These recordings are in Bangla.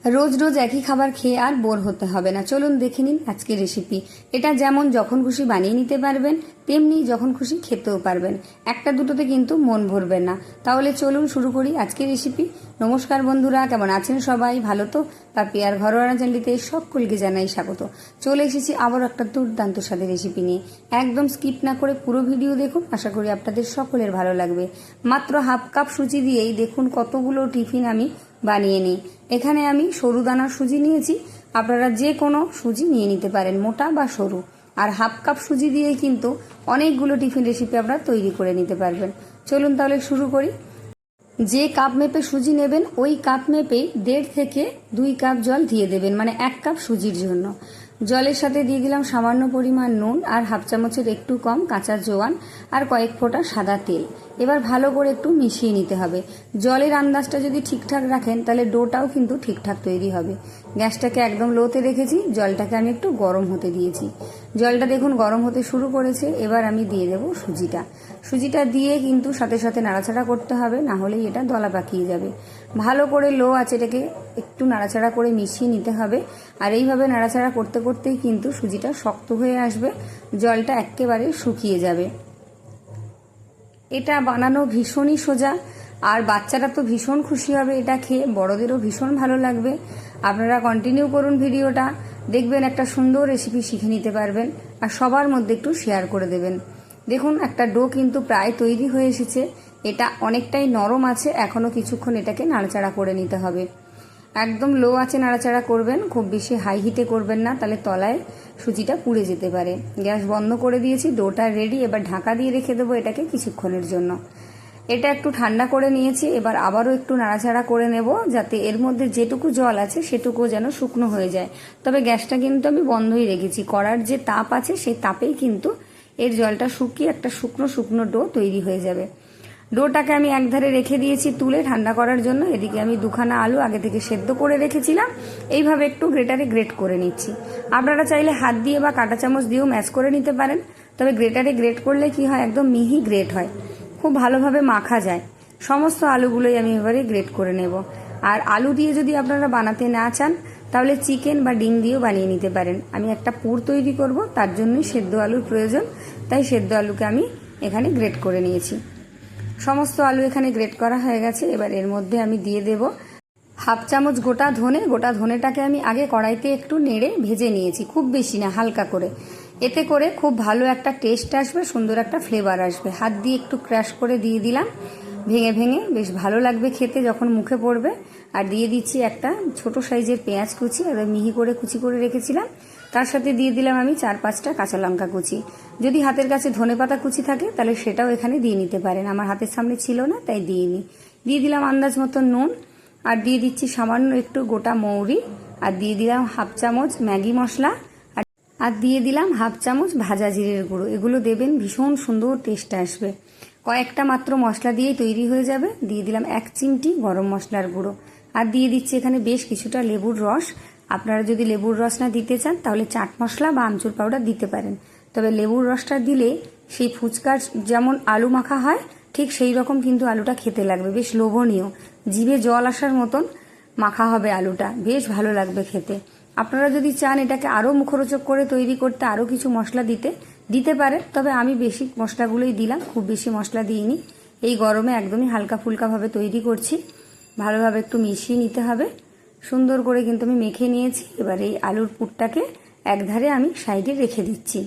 রোজ রোজ একই খাবার খেয়ে আর বোর হতে হবে না। চলুন দেখে নিন আজকের রেসিপি। এটা যেমন যখন খুশি বানিয়ে নিতে পারবেন, তেমনি যখন খুশি খেতেও পারবেন। একটা দুটোতে কিন্তু মন ভরবে না। তাহলে চলুন শুরু করি আজকের রেসিপি। নমস্কার বন্ধুরা, কেমন আছেন সবাই? ভালো তো? পাপি আর ঘরোয়া চ্যানেলটিতে সকলকে জানাই স্বাগত। চলে এসেছি আবার একটা দুর্দান্ত স্বাদের রেসিপি নিয়ে। একদম স্কিপ না করে পুরো ভিডিও দেখুন, আশা করি আপনাদের সকলের ভালো লাগবে। মাত্র হাফ কাপ সুজি দিয়েই দেখুন কতগুলো টিফিন আমি বানিয়ে নিই। এখানে আমি সরু দানার সুজি নিয়েছি, আপনারা যে কোনো সুজি নিয়ে নিতে পারেন, মোটা বা সরু। আর হাফ কাপ সুজি দিয়ে কিন্তু অনেকগুলো টিফিন রেসিপি আপনারা তৈরি করে নিতে পারবেন। চলুন তাহলে শুরু করি। যে কাপ মেপে সুজি নেবেন ওই কাপ মেপেই 1.5 থেকে 2 কাপ জল দিয়ে দেবেন, মানে 1 কাপ সুজির জন্য। জলের সাথে দিয়ে দিলাম সামান্য পরিমাণ নুন আর হাফ চামচের একটু কম কাঁচা জোয়ান আর কয়েক ফোঁটা সাদা তেল। এবার ভালো করে একটু মিশিয়ে নিতে হবে। জলের আন্দাজটা যদি ঠিকঠাক রাখেন তাহলে ডোটাও কিন্তু ঠিকঠাক তৈরি হবে। গ্যাসটাকে একদম লোতে রেখেছি, জলটাকে আমি একটু গরম হতে দিয়েছি। জলটা দেখুন গরম হতে শুরু করেছে। এবার আমি দিয়ে দেবো সুজিটা দিয়ে কিন্তু সাথে সাথে নাড়াচাড়া করতে হবে, না হলেই এটা দলা পাকিয়ে যাবে। ভালো করে লো আছে এটাকে একটু নাড়াচাড়া করে মিশিয়ে নিতে হবে। আর এইভাবে নাড়াচাড়া করতে করতেই কিন্তু সুজিটা শক্ত হয়ে আসবে, জলটা একেবারে শুকিয়ে যাবে। এটা বানানো ভীষণই সোজা, আর বাচ্চারা তো ভীষণ খুশি হবে এটা খেয়ে, বড়দেরও ভীষণ ভালো লাগবে। আপনারা কন্টিনিউ করুন ভিডিওটা, দেখবেন একটা সুন্দর রেসিপি শিখে নিতে পারবেন আর সবার মধ্যে একটু শেয়ার করে দেবেন। দেখুন একটা ডো কিন্তু প্রায় তৈরি হয়ে এসেছে। এটা অনেকটাই নরম আছে, এখনও কিছুক্ষণ এটাকে নাড়াচাড়া করে নিতে হবে। একদম লো আছে নাড়াচাড়া করবেন, খুব বেশি হাই হিটে করবেন না, তাহলে তলায় সুজিটা পুড়ে যেতে পারে। গ্যাস বন্ধ করে দিয়েছি, ডোটা রেডি। এবার ঢাকা দিয়ে রেখে দেবো এটাকে কিছুক্ষণের জন্য। এটা একটু ঠান্ডা করে নিয়েছি, এবার আবারও একটু নাড়াচাড়া করে নেব, যাতে এর মধ্যে যেটুকু জল আছে সেটুকু যেন শুকনো হয়ে যায়। তবে গ্যাসটা কিন্তু আমি বন্ধই রেখেছি, কড়ার যে তাপ আছে সেই তাপেই কিন্তু এর জলটা শুকিয়ে একটা শুকনো শুকনো ডো তৈরি হয়ে যাবে। ডোটাকে আমি একধারে রেখে দিয়েছি তুলে ঠান্ডা করার জন্য। এদিকে আমি 2খানা আলু আগে থেকে সেদ্ধ করে রেখেছিলাম, এইভাবে একটু গ্রেটারে গ্রেট করে নিচ্ছি। আপনারা চাইলে হাত দিয়ে বা কাঁটা চামচ দিয়েও ম্যাশ করে নিতে পারেন, তবে গ্রেটারে গ্রেট করলে কি হয়, একদম মিহি গ্রেট হয়, খুব ভালোভাবে মাখা যায়। সমস্ত আলুগুলোই আমি এবারে গ্রেট করে নেব। আর আলু দিয়ে যদি আপনারা বানাতে না চান তাহলে চিকেন বা ডিম দিয়েও বানিয়ে নিতে পারেন। আমি একটা পুর তৈরি করব, তার জন্যই সেদ্ধ আলুর প্রয়োজন, তাই সেদ্ধ আলুকে আমি এখানে গ্রেট করে নিয়েছি। সমস্ত আলু এখানে গ্রেট করা হয়ে গেছে। এবার এর মধ্যে আমি দিয়ে দেব হাফ চামচ গোটা ধনেটাকে আমি আগে কড়াইতে একটু নেড়ে ভেজে নিয়েছি, খুব বেশি না, হালকা করে। এতে করে খুব ভালো একটা টেস্ট আসবে, সুন্দর একটা ফ্লেভার আসবে। হাত দিয়ে একটু ক্র্যাশ করে দিয়ে দিলাম, ভেঙে ভেঙে, বেশ ভালো লাগবে খেতে যখন মুখে পড়বে। আর দিয়ে দিচ্ছি একটা ছোট সাইজের পেঁয়াজ কুচি, আর মিহি করে কুচি করে রেখেছিলাম। তার সাথে দিয়ে দিলাম আমি 4-5টা কাঁচা লঙ্কা কুচি। যদি হাতের কাছে ধনেপাতা কুচি থাকে তাহলে সেটাও এখানে দিয়ে নিতে পারেন, আমার হাতের সামনে ছিল না তাই দিইনি। দিয়ে দিলাম আন্দাজ মতো নুন, আর দিয়ে দিচ্ছি সামান্য একটু গোটা মৌরি, আর দিয়ে দিলাম হাফ চামচ ম্যাগি মশলা, আর দিয়ে দিলাম হাফ চামচ ভাজা জিরের গুঁড়ো। এগুলো দেবেন, ভীষণ সুন্দর টেস্ট আসবে। কয়েকটা মাত্র মশলা দিয়েই তৈরি হয়ে যাবে। দিয়ে দিলাম 1 চিমটি গরম মশলার গুঁড়ো, আর দিয়ে দিচ্ছি এখানে বেশ কিছুটা লেবুর রস। আপনারা যদি লেবুর রস না দিতে চান তাহলে চাট মশলা বা আমচুর পাউডার দিতে পারেন, তবে লেবুর রসটা দিলে সেই ফুচকার যেমন আলু মাখা হয় ঠিক সেই রকম কিন্তু আলুটা খেতে লাগবে, বেশ লোভনীয়, জিভে জল আসার মতন মাখা হবে আলুটা, বেশ ভালো লাগবে খেতে। আপনারা যদি চান এটাকে আরও মুখরোচক করে তৈরি করতে আরও কিছু মশলা দিতে পারেন, তবে আমি বেশি মশলাগুলোই দিলাম, খুব বেশি মশলা দিইনি। এই গরমে একদমই হালকা ফুলকাভাবে তৈরি করছি, ভালোভাবে একটু মিশিয়ে নিতে হবে। সুন্দর করে কিন্তু আমি মেখে নিয়েছি। এবার এই আলুর পুরটাকে একধারে আমি সাইডে রেখে দিচ্ছি।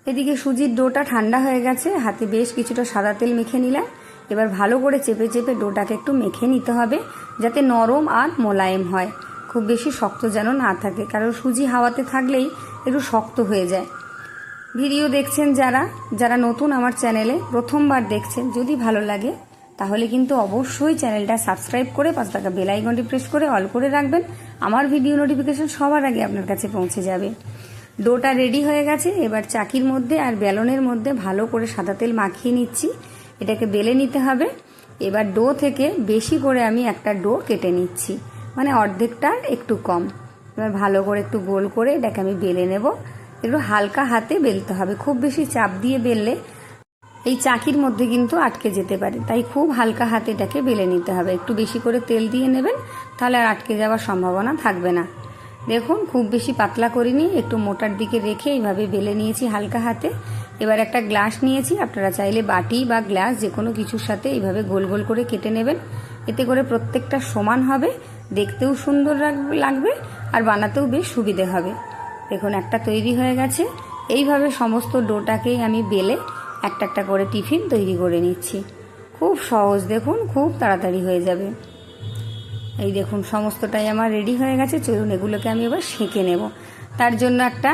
এদিকে সুজির ডোটা ঠান্ডা হয়ে গেছে, হাতে বেশ কিছুটা সাদা তেল মেখে নিলাম। এবার ভালো করে চেপে চেপে ডোটাকে একটু মেখে নিতে হবে, যাতে নরম আর মোলায়েম হয়, খুব বেশি শক্ত যেন না থাকে, কারণ সুজি হাওয়াতে থাকলেই একটু শক্ত হয়ে যায়। ভিডিও দেখছেন যারা নতুন আমার চ্যানেলে প্রথমবার দেখছেন, যদি ভালো লাগে তাহলে কিন্তু অবশ্যই চ্যানেলটা সাবস্ক্রাইব করে পাশে থাকা বেল আইকনটি প্রেস করে অল করে রাখবেন, আমার ভিডিও নোটিফিকেশন সবার আগে আপনার কাছে পৌঁছে যাবে। ডোটা রেডি হয়ে গেছে। এবার চাকির মধ্যে আর বেলনের মধ্যে ভালো করে সাদা তেল মাখিয়ে নিচ্ছি, এটাকে বেলে নিতে হবে। এবার ডো থেকে বেশি করে আমি একটা ডো কেটে নিচ্ছি, মানে অর্ধেকটার একটু কম। এবার ভালো করে একটু গোল করে এটাকে আমি বেলে নেব। একটু হালকা হাতে বেলতে হবে, খুব বেশি চাপ দিয়ে বেললে এই চাকির মধ্যে কিন্তু আটকে যেতে পারে, তাই খুব হালকা হাতে এটাকে বেলে নিতে হবে। একটু বেশি করে তেল দিয়ে নেবেন, তাহলে আর আটকে যাওয়ার সম্ভাবনা থাকবে না। দেখুন খুব বেশি পাতলা করিনি, একটু মোটার দিকে রেখে এইভাবে বেলে নিয়েছি হালকা হাতে। এবার একটা গ্লাস নিয়েছি, আপনারা চাইলে বাটি বা গ্লাস যে কোনো কিছুর সাথে এইভাবে গোল গোল করে কেটে নেবেন। এতে করে প্রত্যেকটা সমান হবে, দেখতেও সুন্দর লাগবে আর বানাতেও বেশ সুবিধে হবে। দেখুন একটা তৈরি হয়ে গেছে। এইভাবে সমস্ত ডোটাকেই আমি বেলে একটা একটা করে টিফিন তৈরি করে নিচ্ছি। খুব সহজ, দেখুন খুব তাড়াতাড়ি হয়ে যাবে। এই দেখুন সমস্তটাই আমার রেডি হয়ে গেছে। চলুন এগুলোকে আমি এবার সেঁকে নেব। তার জন্য একটা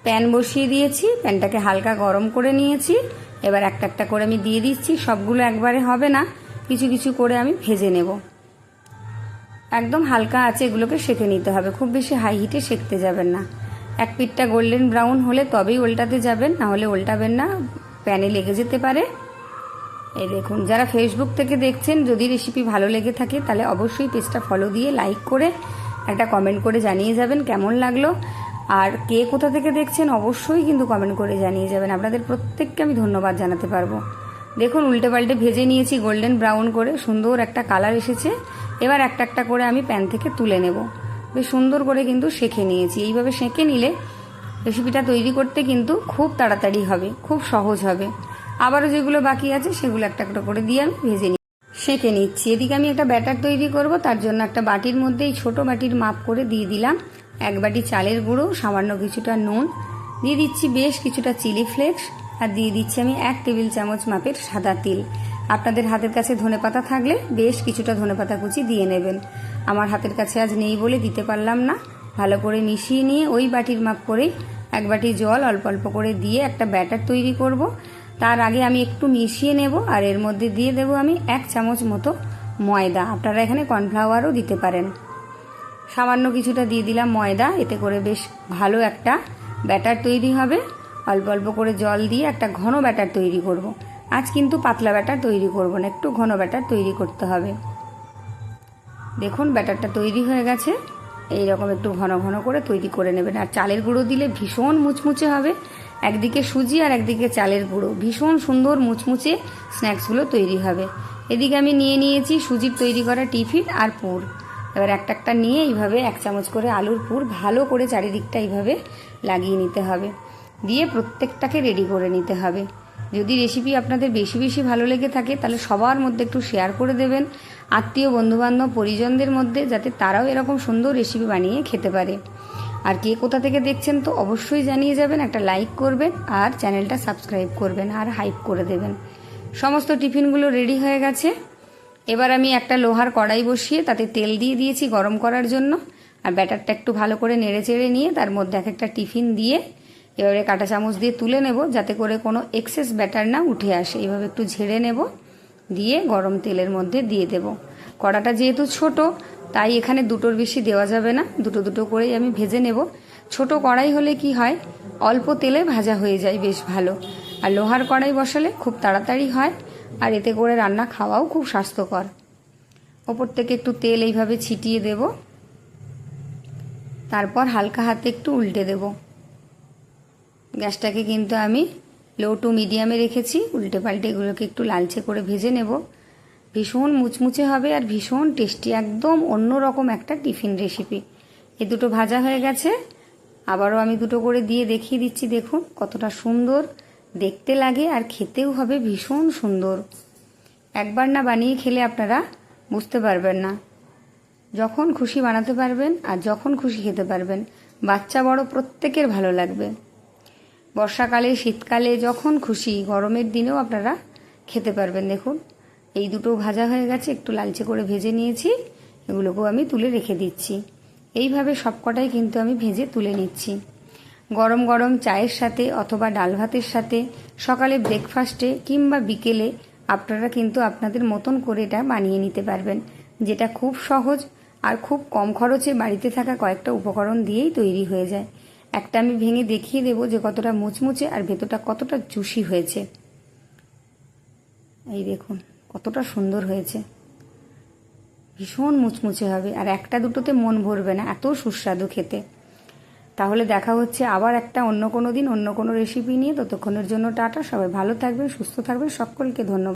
প্যান বসিয়ে দিয়েছি, প্যানটাকে হালকা গরম করে নিয়েছি। এবার একটা একটা করে আমি দিয়ে দিচ্ছি, সবগুলো একবারে হবে না, কিছু কিছু করে আমি ভেজে নেব। একদম হালকা আছে এগুলোকে সেঁকে নিতে হবে, খুব বেশি হাই হিটে সেঁকতে যাবেন না। এক পিঠটা গোল্ডেন ব্রাউন হলে তবেই উল্টাতে যাবেন, না হলে উল্টাবেন না, প্যানে লেগে যেতে পারে। এই দেখুন, যারা ফেসবুক থেকে দেখছেন, যদি রেসিপি ভালো লেগে থাকে তাহলে অবশ্যই পেজটা ফলো দিয়ে লাইক করে একটা কমেন্ট করে জানিয়ে যাবেন কেমন লাগলো। আর কে কোথা থেকে দেখছেন অবশ্যই কিন্তু কমেন্ট করে জানিয়ে যাবেন, আপনাদের প্রত্যেককে আমি ধন্যবাদ জানাতে পারবো। দেখুন উল্টে পাল্টে ভেজে নিয়েছি, গোল্ডেন ব্রাউন করে সুন্দর একটা কালার এসেছে। এবার একটা একটা করে আমি প্যান থেকে তুলে নেব। বেশ সুন্দর করে কিন্তু সেঁকে নিয়েছি। এইভাবে সেঁকে নিলে রেসিপিটা তৈরি করতে কিন্তু খুব তাড়াতাড়ি হবে, খুব সহজ হবে। আবারও যেগুলো বাকি আছে সেগুলো একটা একটা করে দিয়ে আমি ভেজে সেঁকে নিচ্ছি। এদিকে আমি একটা ব্যাটার তৈরি করব, তার জন্য একটা বাটির মধ্যে এই ছোটো বাটির মাপ করে দিয়ে দিলাম 1 বাটি চালের গুঁড়ো, সামান্য কিছুটা নুন, দিয়ে দিচ্ছি বেশ কিছুটা চিলি ফ্লেক্স, আর দিয়ে দিচ্ছি আমি 1 টেবিল চামচ মাপের সাদা তিল। আপনাদের হাতের কাছে ধনেপাতা থাকলে বেশ কিছুটা ধনেপাতা কুচি দিয়ে নেবেন। আমার হাতের কাছে আজ নেই বলে দিতে পারলাম না। ভালো করে মিশিয়ে নিয়ে ওই বাটির মাপ করেই 1 বাটি জল অল্প অল্প করে দিয়ে একটা ব্যাটার তৈরি করব। তার আগে আমি একটু মিশিয়ে নেব, আর এর মধ্যে দিয়ে দেব আমি 1 চামচ মতো ময়দা। আপনারা এখানে কর্নফ্লাওয়ারও দিতে পারেন। সামান্য কিছুটা দিয়ে দিলাম ময়দা, এতে করে বেশ ভালো একটা ব্যাটার তৈরি হবে। অল্প অল্প করে জল দিয়ে একটা ঘন ব্যাটার তৈরি করব। আজ কিন্তু পাতলা ব্যাটার তৈরি করব না, একটু ঘন ব্যাটার তৈরি করতে হবে। দেখুন ব্যাটারটা তৈরি হয়ে গেছে, এই রকম একটু ঘন ঘন করে তৈরি করে নেবেন। আর চালের গুঁড়ো দিলে ভীষণ মুচমুচে হবে, একদিকে সুজি আর একদিকে চালের গুঁড়ো, ভীষণ সুন্দর মুচমুচে স্ন্যাক্সগুলো তৈরি হবে। এদিকে আমি নিয়ে নিয়েছি সুজির তৈরি করা টিফিন আর পুর। এবার একটা একটা নিয়ে এইভাবে 1 চামচ করে আলুর পুর ভালো করে চারিদিকটা এইভাবে লাগিয়ে নিতে হবে, দিয়ে প্রত্যেকটাকে রেডি করে নিতে হবে। যদি রেসিপি আপনাদের বেশি বেশি ভালো লেগে থাকে তাহলে সবার মধ্যে একটু শেয়ার করে দেবেন, আত্মীয় বন্ধুবান্ধব পরিজনদের মধ্যে, যাতে তারাও এরকম সুন্দর রেসিপি বানিয়ে খেতে পারে। আর কে কোথা থেকে দেখছেন তো অবশ্যই জানিয়ে যাবেন, একটা লাইক করবেন আর চ্যানেলটা সাবস্ক্রাইব করবেন আর হাইপ করে দেবেন। সমস্ত টিফিনগুলো রেডি হয়ে গেছে। এবার আমি একটা লোহার কড়াই বসিয়ে তাতে তেল দিয়ে দিয়েছি গরম করার জন্য, আর ব্যাটারটা একটু ভালো করে নেড়ে চেড়ে নিয়ে তার মধ্যে এক একটা টিফিন দিয়ে এবারে কাঁটা চামচ দিয়ে তুলে নেব, যাতে করে কোনো এক্সেস ব্যাটার না উঠে আসে। এইভাবে একটু ঝেড়ে নেব, দিয়ে গরম তেলের মধ্যে দিয়ে দেব। কড়াটা যেহেতু ছোট তাই এখানে দুটোর বেশি দেওয়া যাবে না, দুটো দুটো করেই আমি ভেজে নেব। ছোট কড়াই হলে কি হয়, অল্প তেলে ভাজা হয়ে যায় বেশ ভালো, আর লোহার কড়াই বসালে খুব তাড়াতাড়ি হয়, আর এতে করে রান্না খাওয়াও খুব স্বাস্থ্যকর। ওপর থেকে একটু তেল এইভাবে ছিটিয়ে দেব, তারপর হালকা হাতে একটু উল্টে দেব। গ্যাসটাকে কিন্তু আমি লো টু মিডিয়ামে রেখেছি, উল্টে পাল্টে এগুলোকে একটু লালচে করে ভেজে নেব। ভীষণ মুচমুচে হবে আর ভীষণ টেস্টি, একদম অন্যরকম একটা টিফিন রেসিপি। এই দুটো ভাজা হয়ে গেছে, আবারও আমি দুটো করে দিয়ে দেখিয়ে দিচ্ছি। দেখুন কতটা সুন্দর দেখতে লাগে আর খেতেও হবে ভীষণ সুন্দর। একবার না বানিয়ে খেলে আপনারা বুঝতে পারবেন না। যখন খুশি বানাতে পারবেন আর যখন খুশি খেতে পারবেন, বাচ্চা বড় প্রত্যেকের ভালো লাগবে। বর্ষাকালে, শীতকালে, যখন খুশি, গরমের দিনেও আপনারা খেতে পারবেন। দেখুন এই দুটো ভাজা হয়ে গেছে, একটু লালচে করে ভেজে নিয়েছি, এগুলোকেও আমি তুলে রেখে দিচ্ছি। এইভাবে সবকটাই কিন্তু আমি ভেজে তুলে নিচ্ছি। গরম গরম চায়ের সাথে অথবা ডাল ভাতের সাথে, সকালে ব্রেকফাস্টে কিংবা বিকেলে আপনারা কিন্তু আপনাদের মতন করে এটা বানিয়ে নিতে পারবেন, যেটা খুব সহজ আর খুব কম খরচে বাড়িতে থাকা কয়েকটা উপকরণ দিয়েই তৈরি হয়ে যায়। একটা আমি ভেঙে দেখিয়ে দেব যে কতটা মুচমুচে আর ভেতরটা কতটা জুসি হয়েছে। এই দেখুন কতটা সুন্দর হয়েছে, ভীষণ মুচমুচে হবে, আর একটা দুটোতে মন ভরবে না, এত সুস্বাদু খেতে। তাহলে দেখা হচ্ছে আবার একটা অন্য কোনো দিন অন্য কোনো রেসিপি নিয়ে। ততক্ষণের জন্য টাটা, সবাই ভালো থাকবেন, সুস্থ থাকবেন, সকলকে ধন্যবাদ।